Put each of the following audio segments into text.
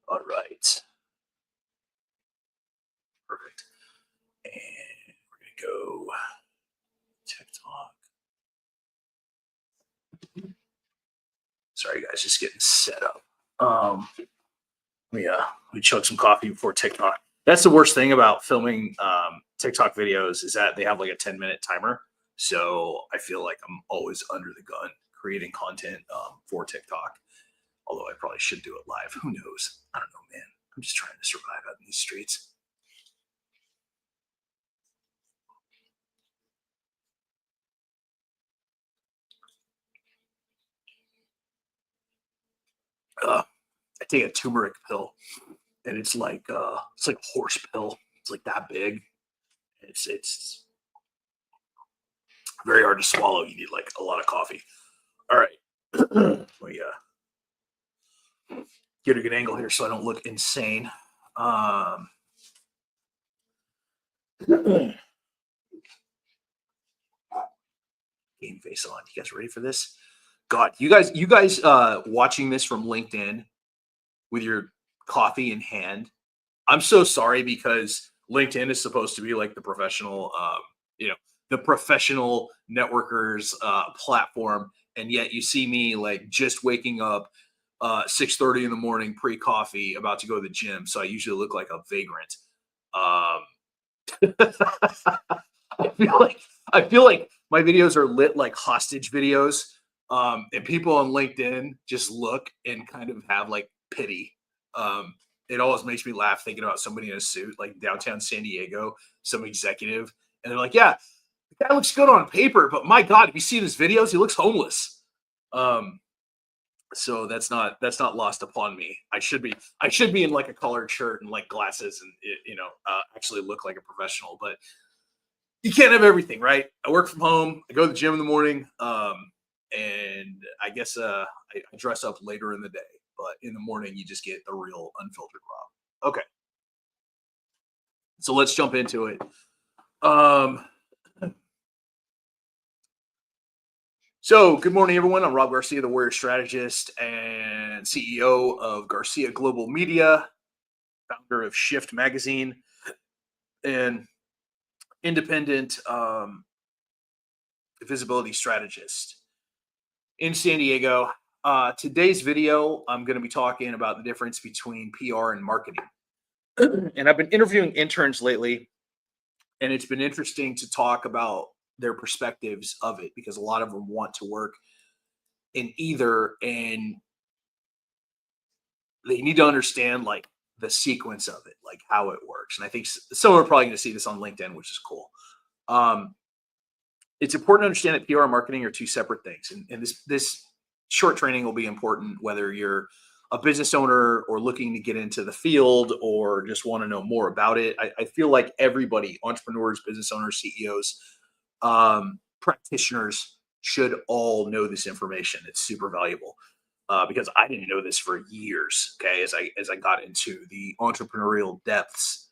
All right. Perfect. And we're going to go TikTok. Sorry, guys, just getting set up. We chug some coffee before TikTok. That's the worst thing about filming TikTok videos is that they have like a 10-minute timer. So I feel like I'm always under the gun creating content for TikTok. Although I probably should do it live. Who knows? I don't know, man. I'm just trying to survive out in these streets. I take a turmeric pill, and it's like a horse pill. It's like that big. It's very hard to swallow. You need like a lot of coffee. All right, we get a good angle here so I don't look insane. Um, Game face on. You guys ready for this? God, you guys watching this from LinkedIn with your coffee in hand. I'm so sorry because LinkedIn is supposed to be like the professional, you know, the professional networkers platform, and yet you see me like just waking up 6:30 in the morning, pre-coffee, about to go to the gym. So I usually look like a vagrant. I feel like my videos are lit like hostage videos, and people on LinkedIn just look and kind of have like pity. Um, it always makes me laugh thinking about somebody in a suit, like downtown San Diego, some executive, and they're like, "Yeah, the guy looks good on paper, but my God, if you see his videos, he looks homeless." Um, so that's not lost upon me. I should be in like a collared shirt and like glasses and actually look like a professional, but you can't have everything, right? I work from home. I go to the gym in the morning, and I guess I dress up later in the day. But in the morning, you just get the real unfiltered Rob. Okay, so let's jump into it. Um, so good morning, everyone. I'm Rob Garcia, the Warrior Strategist and CEO of Garcia Global Media, founder of Shift Magazine, and independent visibility strategist in San Diego. Today's video, I'm going to be talking about the difference between PR and marketing. And I've been interviewing interns lately, and it's been interesting to talk about their perspectives of it because a lot of them want to work in either, and they need to understand like the sequence of it, like how it works. And I think some are probably going to see this on LinkedIn, which is cool. It's important to understand that PR and marketing are two separate things, and this short training will be important whether you're a business owner or looking to get into the field or just want to know more about it. I feel like everybody, entrepreneurs, business owners, CEOs, practitioners, should all know this information. It's super valuable because I didn't know this for years. Okay, as I got into the entrepreneurial depths.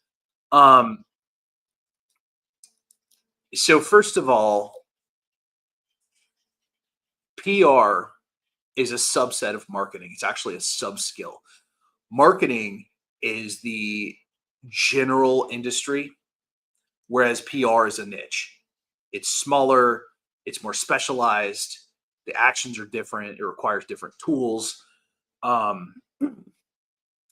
So first of all, PR is a subset of marketing. It's actually a sub skill. Marketing is the general industry, whereas PR is a niche. It's smaller, it's more specialized, the actions are different, it requires different tools, um, and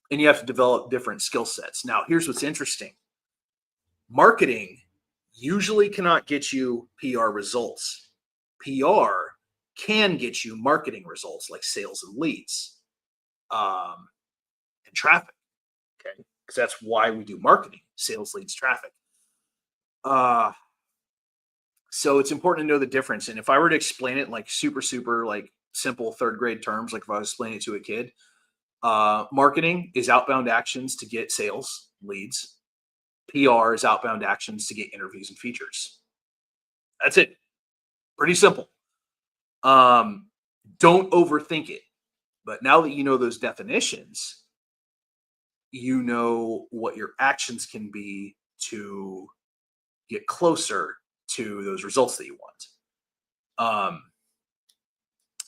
you have to develop different skill sets. Now, here's what's interesting: marketing usually cannot get you PR results. PR can get you marketing results like sales and leads and traffic. Okay, because that's why we do marketing: sales, leads, traffic. Uh, so it's important to know the difference. And if I were to explain it like super like simple third grade terms, like if I was explaining it to a kid, marketing is outbound actions to get sales leads. PR is outbound actions to get interviews and features. That's it. Pretty simple. Um, don't overthink it. But now that you know those definitions, you know what your actions can be to get closer to those results that you want.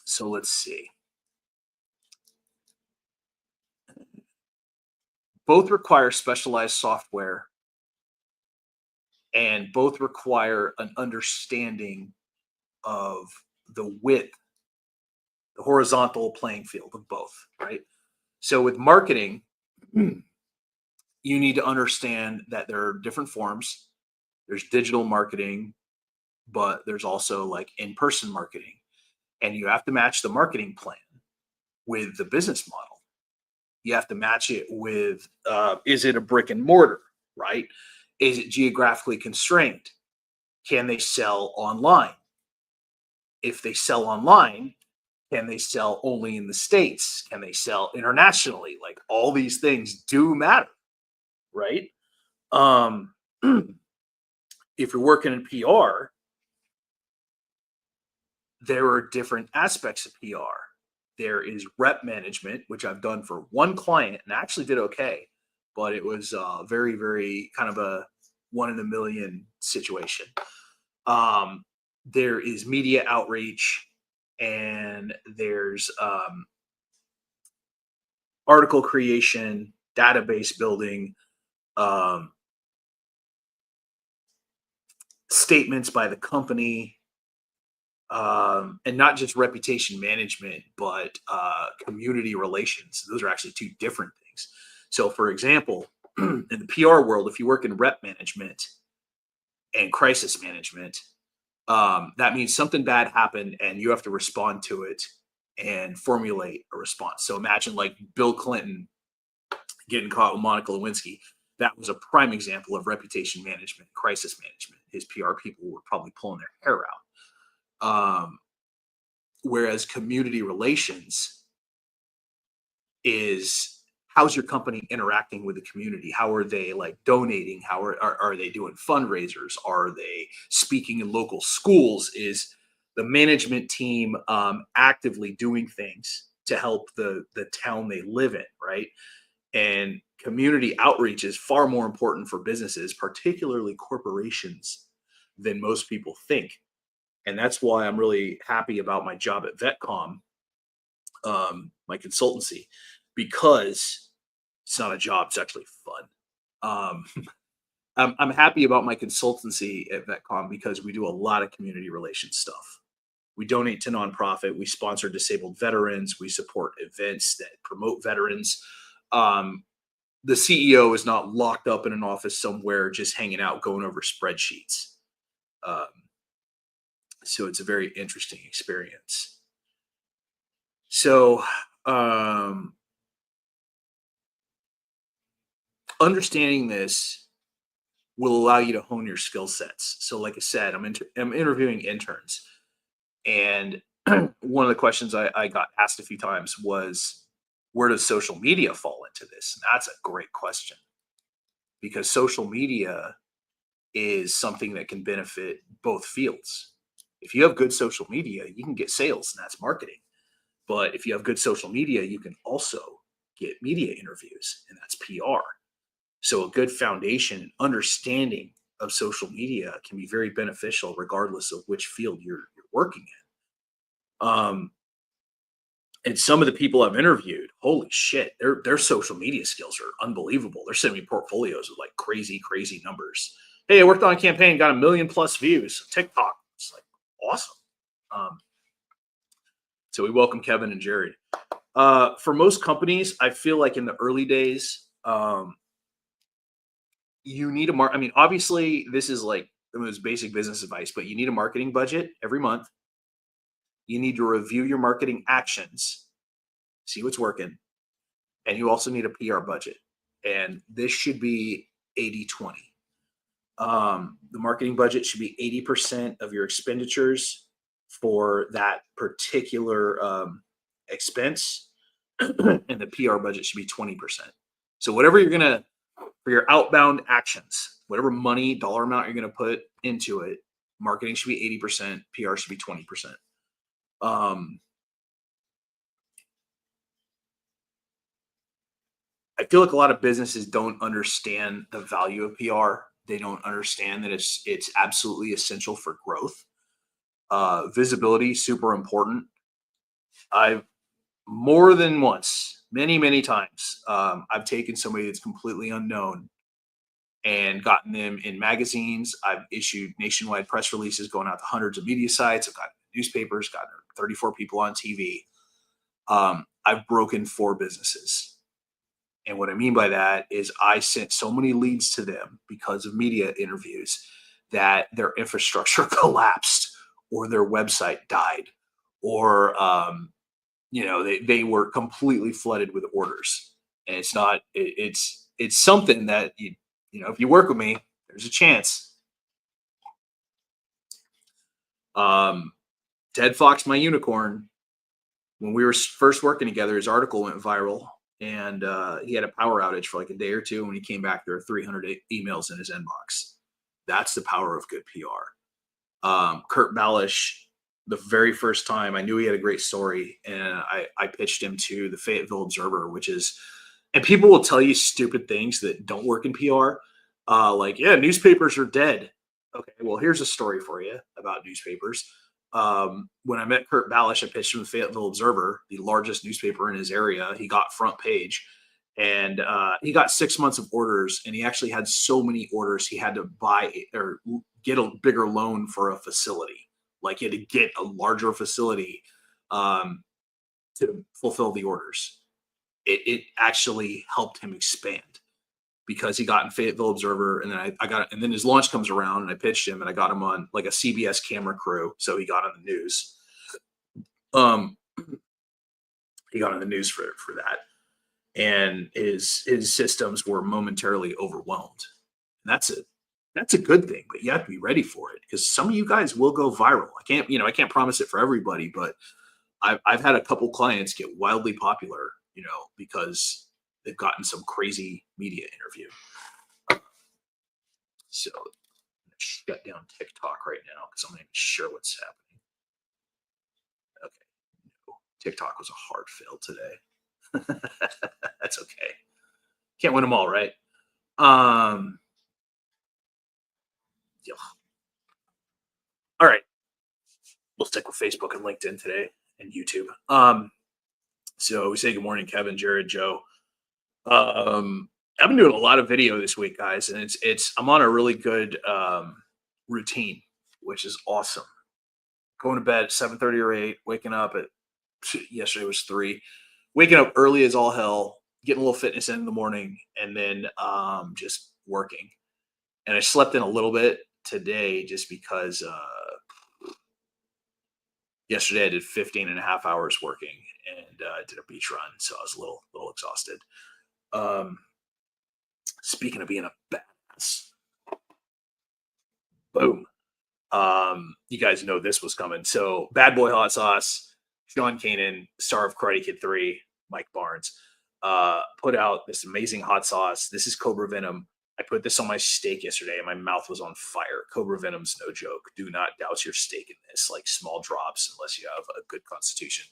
So let's see. both require specialized software, and both require an understanding of the width, the horizontal playing field of both, right? So with marketing, you need to understand that there are different forms. There's digital marketing, but there's also like in-person marketing. And you have to match the marketing plan with the business model. You have to match it with, is it a brick and mortar, right? Is it geographically constrained? Can they sell online? If they sell online, can they sell only in the States? Can they sell internationally? Like all these things do matter, right? Um, if you're working in PR, there are different aspects of PR. There is rep management, which I've done for one client and actually did okay, but it was very, very kind of a one in a million situation. Um, there is media outreach, and there's article creation, database building, um, statements by the company, and not just reputation management, but community relations. Those are actually two different things. So, for example, in the PR world, if you work in rep management and crisis management, that means something bad happened and you have to respond to it and formulate a response. So, imagine like Bill Clinton getting caught with Monica Lewinsky. That was a prime example of reputation management, crisis management. His PR people were probably pulling their hair out. Whereas community relations is, how's your company interacting with the community? How are they like donating? How are they doing fundraisers? Are they speaking in local schools? Is the management team actively doing things to help the town they live in, right? And community outreach is far more important for businesses, particularly corporations, than most people think. And that's why I'm really happy about my job at VetCom, my consultancy, because it's not a job; it's actually fun. I'm happy about my consultancy at VetCom because we do a lot of community relations stuff. We donate to nonprofit. We sponsor disabled veterans. We support events that promote veterans. Um, the CEO is not locked up in an office somewhere just hanging out, going over spreadsheets. Um, so it's a very interesting experience. So, understanding this will allow you to hone your skill sets. So, like I said, I'm interviewing interns, and one of the questions I got asked a few times was, where does social media fall into this? And that's a great question, because social media is something that can benefit both fields. If you have good social media, you can get sales, and that's marketing. But if you have good social media, you can also get media interviews, and that's PR. So a good foundation and understanding of social media can be very beneficial regardless of which field you're working in. And some of the people I've interviewed, holy shit, their social media skills are unbelievable. They're sending me portfolios with like crazy, crazy numbers. Hey, I worked on a campaign, got 1 million+ views. TikTok. It's like awesome. Um, so we welcome Kevin and Jared. For most companies, I feel like in the early days, you need I mean, obviously, this is like the most basic business advice, but you need a marketing budget every month. You need to review your marketing actions, see what's working, and you also need a PR budget. And this should be 80/20. The marketing budget should be 80% of your expenditures for that particular expense, and the PR budget should be 20%. So whatever you're gonna, for your outbound actions, whatever money dollar amount you're gonna put into it, marketing should be 80%, PR should be 20%. Um, I feel like a lot of businesses don't understand the value of PR. They don't understand that it's absolutely essential for growth. Visibility super important. I've more than once many, many times. I've taken somebody that's completely unknown and gotten them in magazines. I've issued nationwide press releases going out to hundreds of media sites. I've gotten newspapers, gotten 34 people on TV. I've broken 4 businesses. And what I mean by that is I sent so many leads to them because of media interviews that their infrastructure collapsed or their website died or they were completely flooded with orders. And it's not it's something that if you work with me, there's a chance. Ted Fox, my unicorn, when we were first working together, his article went viral, and he had a power outage for like a day or two. And when he came back, there were 300 emails in his inbox. That's the power of good PR. Kurt Balish, the very first time I knew he had a great story, and I pitched him to the Fayetteville Observer, and people will tell you stupid things that don't work in PR. Like, yeah, newspapers are dead. Okay, well, here's a story for you about newspapers. When I met Kurt Balish, I pitched him the Fayetteville Observer, the largest newspaper in his area. He got front page, and he got 6 months of orders, and he actually had so many orders he had to buy or get a bigger loan for a facility. Like, he had to get a larger facility to fulfill the orders. It actually helped him expand because he got in Fayetteville Observer, and then and then his launch comes around, and I pitched him, and I got him on like a CBS camera crew, so he got on the news. He got on the news for that, and his systems were momentarily overwhelmed. And that's a good thing, but you have to be ready for it because some of you guys will go viral. I can't promise it for everybody, but I've had a couple clients get wildly popular, because they've gotten some crazy media interview. So I'm gonna shut down TikTok right now because I'm not even sure what's happening. Okay, no, TikTok was a hard fail today. That's okay. Can't win them all, right? Yeah. All right. We'll stick with Facebook and LinkedIn today and YouTube. So we say good morning, Kevin, Jared, Joe. I've been doing a lot of video this week, guys, and I'm on a really good routine, which is awesome. Going to bed at 7:30 or 8, waking up at yesterday was 3, waking up early as all hell, getting a little fitness in the morning, and then just working. And I slept in a little bit today just because yesterday I did 15 and a half hours working, and I did a beach run, so I was a little exhausted. Speaking of being a badass, boom. You guys know this was coming. So Bad Boy Hot Sauce, Sean Kanan, star of Karate Kid 3, Mike Barnes, put out this amazing hot sauce. This is Cobra Venom. I put this on my steak yesterday and my mouth was on fire. Cobra Venom's no joke. Do not douse your steak in this, like small drops, unless you have a good constitution.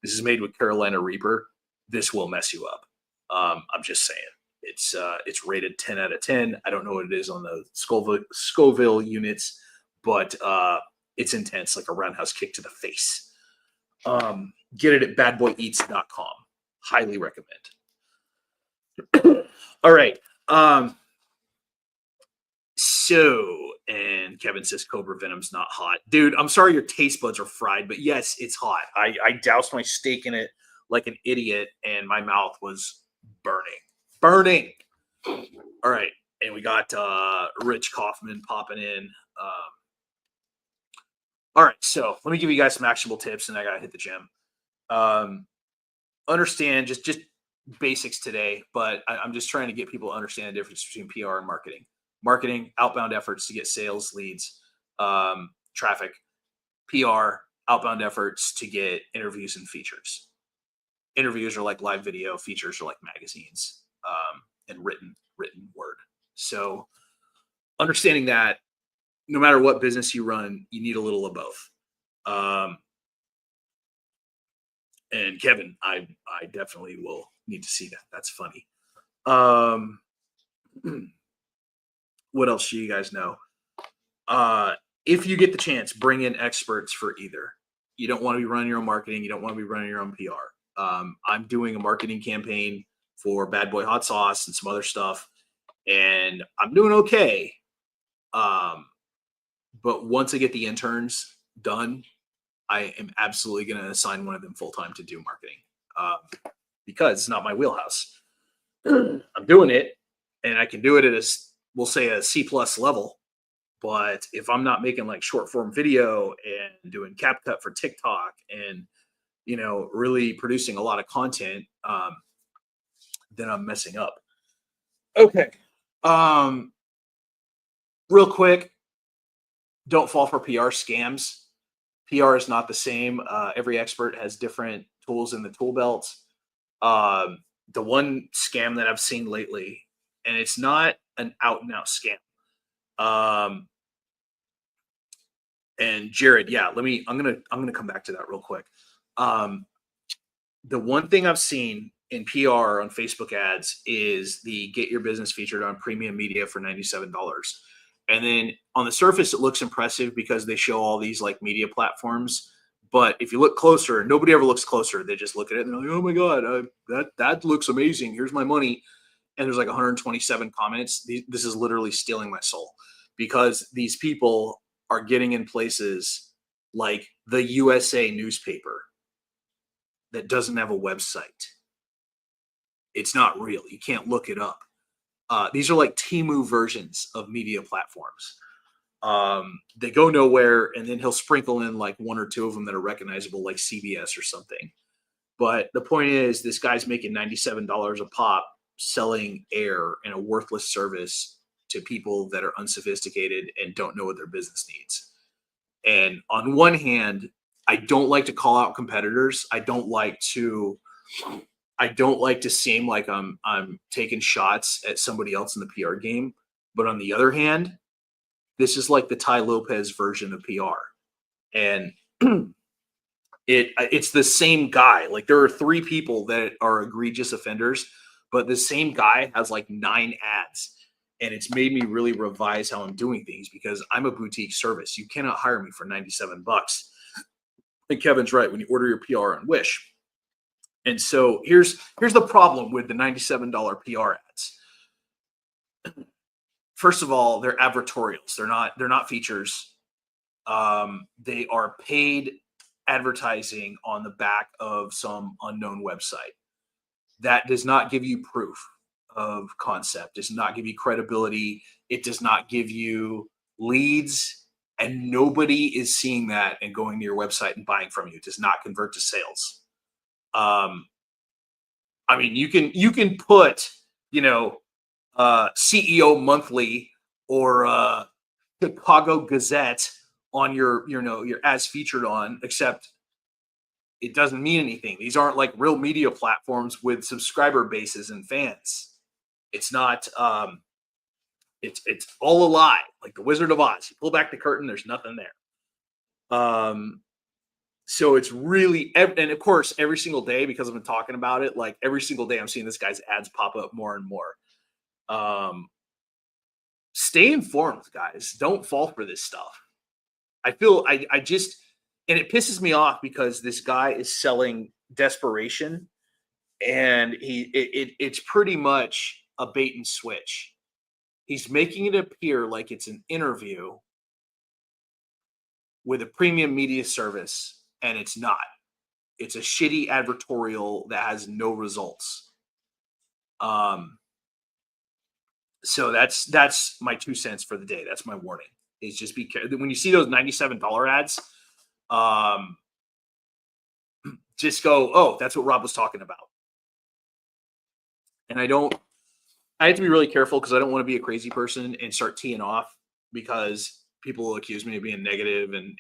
This is made with Carolina Reaper. This will mess you up. I'm just saying. It's rated 10 out of 10. I don't know what it is on the Scoville units, but it's intense, like a roundhouse kick to the face. Get it at badboyeats.com. Highly recommend. All right. And Kevin says Cobra Venom's not hot. Dude, I'm sorry your taste buds are fried, but yes, it's hot. I doused my steak in it like an idiot, and my mouth was burning. All right. And we got Rich Kaufman popping in. All right. So let me give you guys some actionable tips, and I got to hit the gym. Understand just basics today, but I'm just trying to get people to understand the difference between PR and marketing. Marketing, outbound efforts to get sales leads, traffic. PR, outbound efforts to get interviews and features. Interviews are like live video, features are like magazines, and written word. So understanding that no matter what business you run, you need a little of both. And Kevin, I definitely will need to see that. That's funny. What else do you guys know? If you get the chance, bring in experts for either. You don't want to be running your own marketing. You don't want to be running your own PR. I'm doing a marketing campaign for Bad Boy Hot Sauce and some other stuff, and I'm doing okay. Um, but once I get the interns done, I am absolutely going to assign one of them full time to do marketing, because it's not my wheelhouse. I'm doing it, and I can do it at we'll say a C plus level. But if I'm not making like short form video and doing CapCut for TikTok and really producing a lot of content, then I'm messing up. Okay. Real quick, don't fall for PR scams. PR is not the same. Every expert has different tools in the tool belt. The one scam that I've seen lately, and it's not an out and out scam. And Jared, yeah, I'm gonna come back to that real quick. The one thing I've seen in PR on Facebook ads is the get your business featured on premium media for $97. And then on the surface, it looks impressive because they show all these like media platforms. But if you look closer, nobody ever looks closer. They just look at it and they're like, "Oh my god, that looks amazing. Here's my money." And there's like 127 comments. This is literally stealing my soul, because these people are getting in places like the USA newspaper that doesn't have a website. It's not real. You can't look it up. These are like Temu versions of media platforms. They go nowhere, and then he'll sprinkle in like one or two of them that are recognizable, like CBS or something. But the point is, this guy's making $97 a pop selling air in a worthless service to people that are unsophisticated and don't know what their business needs. And on one hand, I don't like to call out competitors. I don't like to seem like I'm taking shots at somebody else in the PR game. But on the other hand, this is like the Tai Lopez version of PR. And it's the same guy. Like, there are 3 people that are egregious offenders, but the same guy has like 9 ads. And it's made me really revise how I'm doing things, because I'm a boutique service. You cannot hire me for $97. And Kevin's right. When you order your PR on Wish. And so here's the problem with the $97 PR ads. First of all, they're advertorials. They're not features. They are paid advertising on the back of some unknown website. That does not give you proof of concept, does not give you credibility. It does not give you leads, and nobody is seeing that and going to your website and buying from you. It does not convert to sales. I mean, you can put, CEO Monthly or Chicago Gazette on your as featured on, except it doesn't mean anything. These aren't like real media platforms with subscriber bases and fans. It's not, it's all a lie. Like the Wizard of Oz. You pull back the curtain, there's nothing there. So it's really, and of course, every single day, because I've been talking about it, like every single day I'm seeing this guy's ads pop up more and more. Stay informed, guys. Don't fall for this stuff. I feel I just, and it pisses me off because this guy is selling desperation, and it's pretty much a bait and switch. He's making it appear like it's an interview with a premium media service, and it's not. It's a shitty advertorial that has no results. So that's my 2 cents for the day. That's my warning. Is just be careful when you see those $97 ads. Just go, oh, that's what Rob was talking about. And I have to be really careful, because I don't want to be a crazy person and start teeing off, because people will accuse me of being negative and,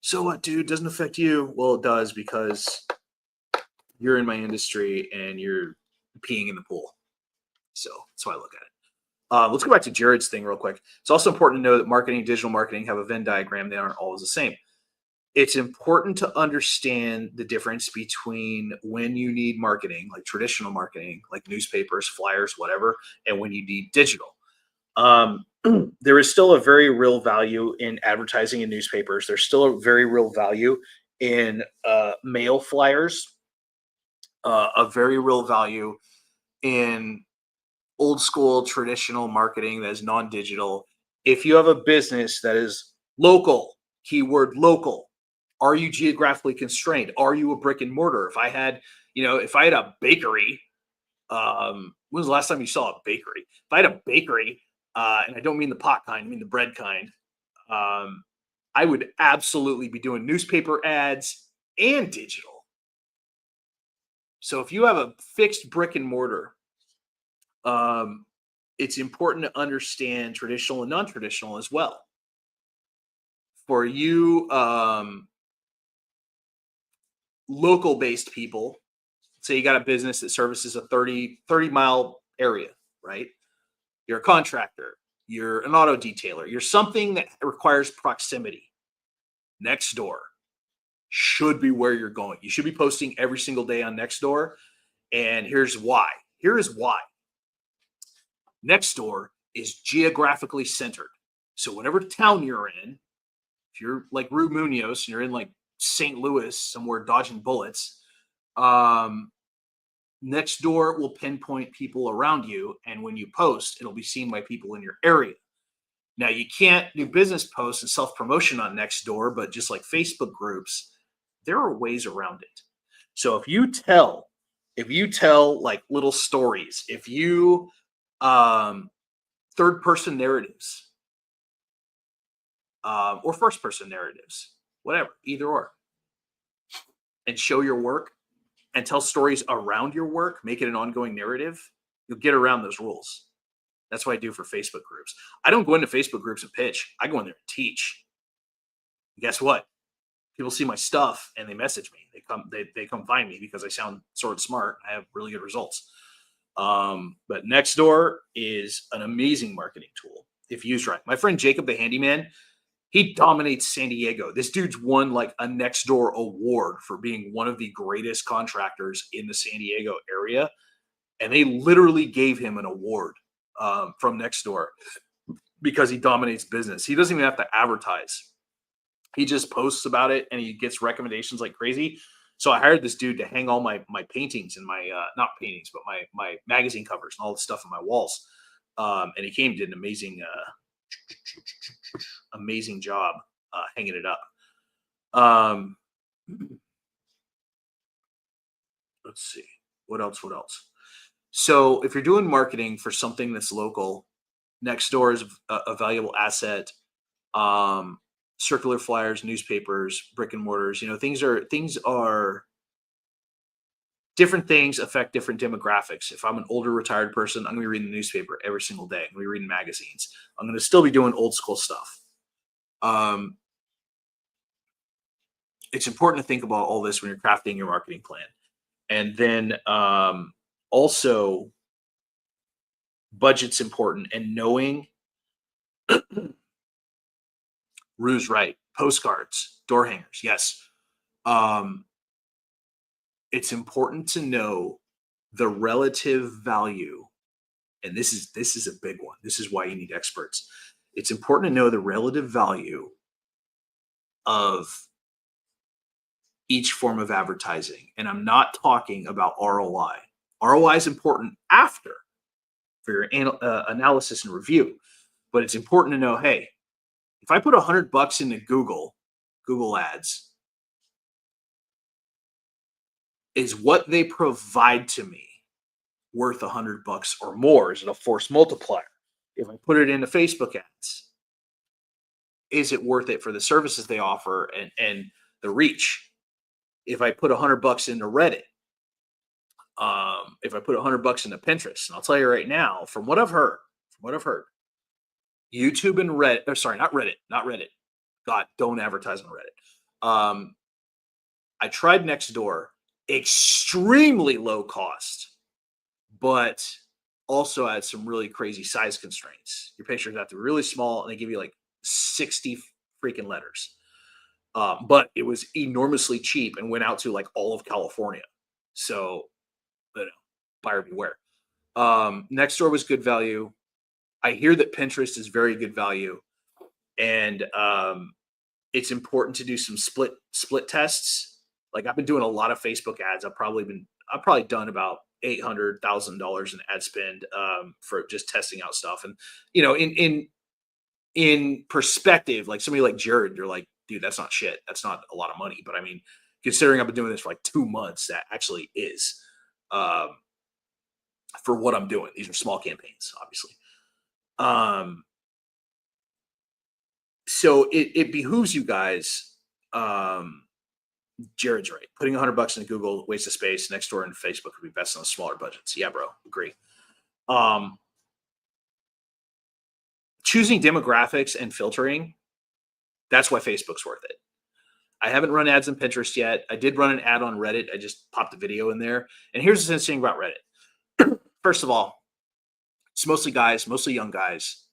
so what, dude? Doesn't affect you. Well, it does, because you're in my industry and you're peeing in the pool. So that's how I look at it. Let's go back to Jared's thing real quick. It's also important to know that marketing and digital marketing have a Venn diagram. They aren't always the same. It's important to understand the difference between when you need marketing, like traditional marketing, like newspapers, flyers, whatever, and when you need digital. There is still a very real value in advertising in newspapers. There's still a very real value in mail flyers. a very real value in old school traditional marketing that is non-digital. If you have a business that is local, keyword local, are you geographically constrained? Are you a brick and mortar? If I had a bakery, when was the last time you saw a bakery? If I had a bakery, and I don't mean the pot kind, I mean the bread kind, um, I would absolutely be doing newspaper ads and digital. So if you have a fixed brick and mortar, um, it's important to understand traditional and non-traditional as well. For you, local based people, say you got a business that services a 30 mile area, right? You're a contractor, you're an auto detailer, you're something that requires proximity. Nextdoor should be where you're going. You should be posting every single day on Nextdoor. And here's why. Here is why. Nextdoor is geographically centered. So whatever town you're in, if you're like Rue Munoz and you're in like St. Louis, somewhere dodging bullets, um, Nextdoor will pinpoint people around you. And when you post, it'll be seen by people in your area. Now, you can't do business posts and self promotion on Nextdoor, but just like Facebook groups, there are ways around it. So if you tell like little stories, if you um, third person narratives or first person narratives, whatever, either or, and show your work and tell stories around your work, make it an ongoing narrative, you'll get around those rules. That's what I do for Facebook groups. I don't go into Facebook groups and pitch. I go in there and teach. And guess what? People see my stuff and they message me. They come find me because I sound sort of smart. I have really good results. But Nextdoor is an amazing marketing tool if used right. My friend Jacob the handyman, he dominates San Diego. This dude's won like a Nextdoor award for being one of the greatest contractors in the San Diego area. And they literally gave him an award from Nextdoor because he dominates business. He doesn't even have to advertise. He just posts about it and he gets recommendations like crazy. So I hired this dude to hang all my paintings and my not paintings, but my magazine covers and all the stuff on my walls. And he came did an amazing job hanging it up. Um, let's see what else. So if you're doing marketing for something that's local, Nextdoor is a valuable asset. Um, Circular flyers, newspapers, brick and mortars. Things are different. Things affect different demographics. If I'm an older retired person, I'm going to be reading the newspaper every single day. I'm going to be reading magazines. I'm going to still be doing old school stuff. Um, it's important to think about all this when you're crafting your marketing plan, and then also budget's important and knowing Rue's right. Postcards, door hangers. Yes. Um, it's important to know the relative value, and this is a big one. This is why you need experts. It's important to know the relative value of each form of advertising. And I'm not talking about ROI. ROI is important after for your analysis and review, but it's important to know, hey, if I put $100 into Google ads, is what they provide to me worth $100 or more? Is it a force multiplier? If I put it into Facebook ads, is it worth it for the services they offer and the reach? If I put $100 into Reddit, if I put $100 into Pinterest, and I'll tell you right now, from what I've heard, YouTube and Reddit, or sorry, not Reddit. God, don't advertise on Reddit. I tried Nextdoor, extremely low cost, but also had some really crazy size constraints. Your pictures have to be really small, and they give you like 60 freaking letters. But it was enormously cheap and went out to like all of California. So, buyer beware. Nextdoor was good value. I hear that Pinterest is very good value, and it's important to do some split tests. Like I've been doing a lot of Facebook ads. I've probably done about $800,000 in ad spend for just testing out stuff. And in perspective, like somebody like Jared, you're like, dude, that's not shit. That's not a lot of money. But I mean, considering I've been doing this for like 2 months, that actually is um, for what I'm doing. These are small campaigns, obviously. Um, so it behooves you guys. Jared's right. Putting $100 into Google, waste of space. Nextdoor and Facebook would be best on smaller budgets. Yeah, bro, agree. Um, Choosing demographics and filtering, that's why Facebook's worth it. I haven't run ads on Pinterest yet. I did run an ad on Reddit. I just popped a video in there. And here's the interesting thing about Reddit. First of all, it's mostly guys, mostly young guys,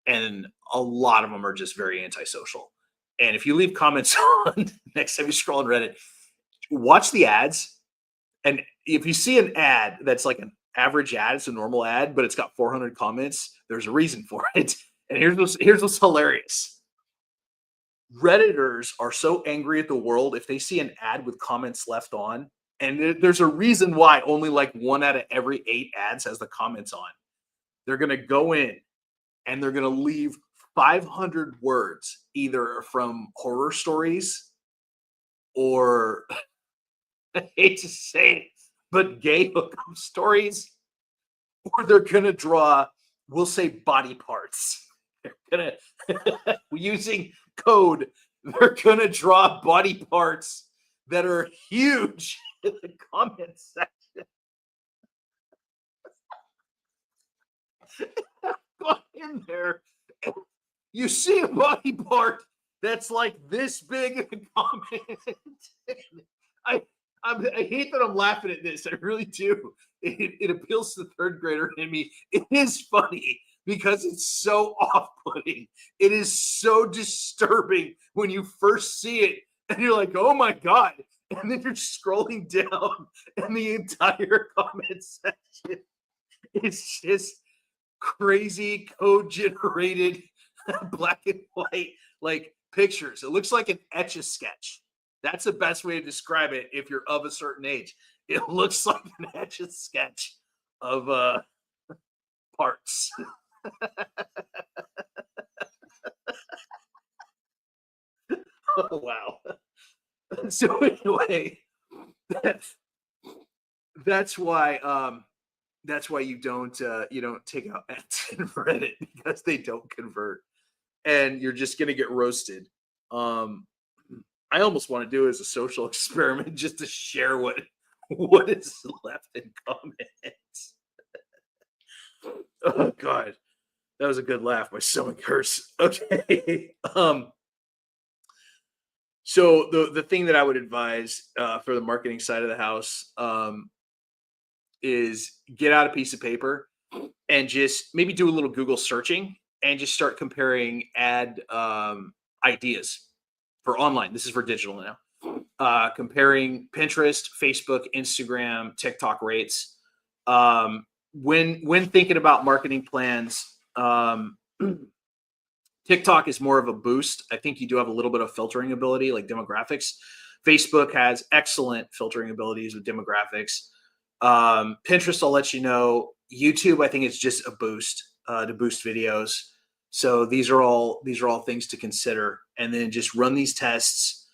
and a lot of them are just very antisocial. And if you leave comments on next time you scroll on Reddit, watch the ads. And if you see an ad that's like an average ad, it's a normal ad, but it's got 400 comments, there's a reason for it. And here's what's hilarious. Redditors are so angry at the world if they see an ad with comments left on, and there's a reason why only like 1 out of every 8 ads has the comments on. They're going to go in and they're going to leave 500 words, either from horror stories or I hate to say it, but gay hookup stories, or they're going to draw, we'll say, body parts. They're going to, using code, they're going to draw body parts that are huge in the comment section. Go in there. You see a body part that's like this big in the comment. I hate that I'm laughing at this. I really do. It appeals to the third grader in me. It is funny because it's so off-putting. It is so disturbing when you first see it and you're like, oh my God. And then you're scrolling down and the entire comment section is just crazy code-generated black and white like pictures. It looks like an Etch-a-Sketch. That's the best way to describe it if you're of a certain age. It looks like an Etch-a-Sketch of parts. Oh, wow. So anyway, that's why you don't take out ads in Reddit, because they don't convert and you're just gonna get roasted. I almost want to do it as a social experiment just to share what is left in comments. Oh God, that was a good laugh. My stomach hurts. Okay. So the thing that I would advise for the marketing side of the house is get out a piece of paper and just maybe do a little Google searching and just start comparing ad ideas for online. This is for digital now. Comparing Pinterest, Facebook, Instagram, TikTok rates. When thinking about marketing plans, TikTok is more of a boost. I think you do have a little bit of filtering ability, like demographics. Facebook has excellent filtering abilities with demographics. Pinterest, I'll let you know. YouTube, I think it's just a boost to boost videos. So these are all things to consider, and then just run these tests.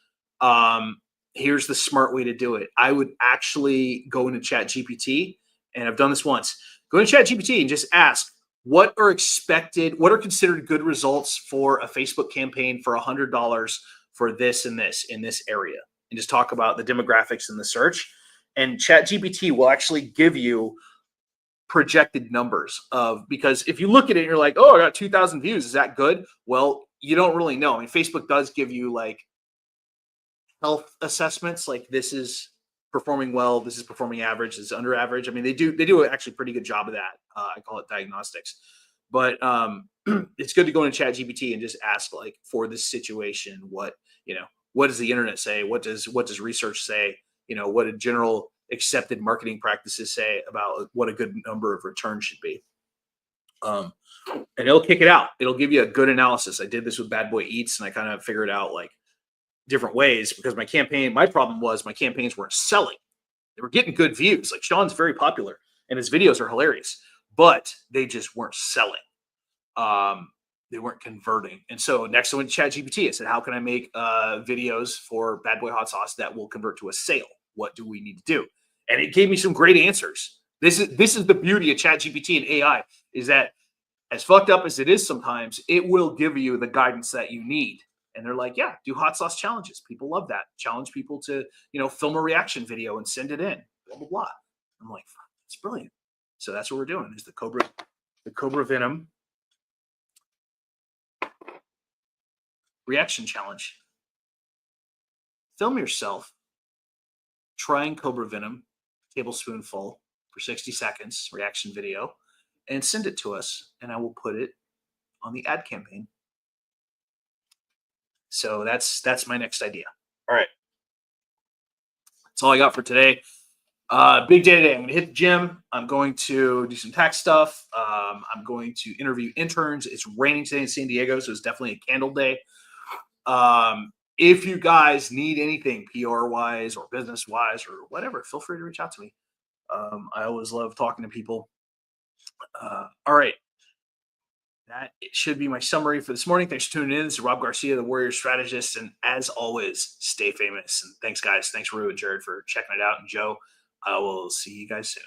Here's the smart way to do it. I would actually go into ChatGPT, and I've done this once. Go into ChatGPT and just ask, what are considered good results for a Facebook campaign for $100 for this and this in this area, and just talk about the demographics in the search. And ChatGPT will actually give you projected numbers because if you look at it and you're like, oh, I got 2,000 views, is that good? Well, you don't really know. I mean, Facebook does give you like health assessments, like this is performing well, this is performing average, this is under average. I mean, they do actually pretty good job of that. I call it diagnostics. But it's good to go into ChatGPT and just ask, like, for this situation, what does the internet say? What does research say? What do general accepted marketing practices say about what a good number of returns should be? And it'll kick it out. It'll give you a good analysis. I did this with Bad Boy Eats, and I kind of figured out like different ways, because my problem was my campaigns weren't selling. They were getting good views. Like Sean's very popular and his videos are hilarious, but they just weren't selling. They weren't converting. And so next I went to ChatGPT. I said, how can I make videos for Bad Boy Hot Sauce that will convert to a sale? What do we need to do? And it gave me some great answers. This is the beauty of ChatGPT and AI, is that as fucked up as it is sometimes, it will give you the guidance that you need. And they're like, yeah, do hot sauce challenges. People love that. Challenge people to, film a reaction video and send it in. Blah blah blah. I'm like, it's brilliant. So that's what we're doing. Is the Cobra Venom reaction challenge. Film yourself trying Cobra Venom, tablespoonful for 60 seconds, reaction video, and send it to us, and I will put it on the ad campaign. So that's my next idea. All right. That's all I got for today. Big day today. I'm going to hit the gym. I'm going to do some tax stuff. I'm going to interview interns. It's raining today in San Diego, so it's definitely a candle day. If you guys need anything PR-wise or business-wise or whatever, feel free to reach out to me. I always love talking to people. All right. That should be my summary for this morning. Thanks for tuning in. This is Rob Garcia, the Warrior Strategist. And as always, stay famous. And thanks, guys. Thanks, Rue and Jared, for checking it out. And Joe, I will see you guys soon.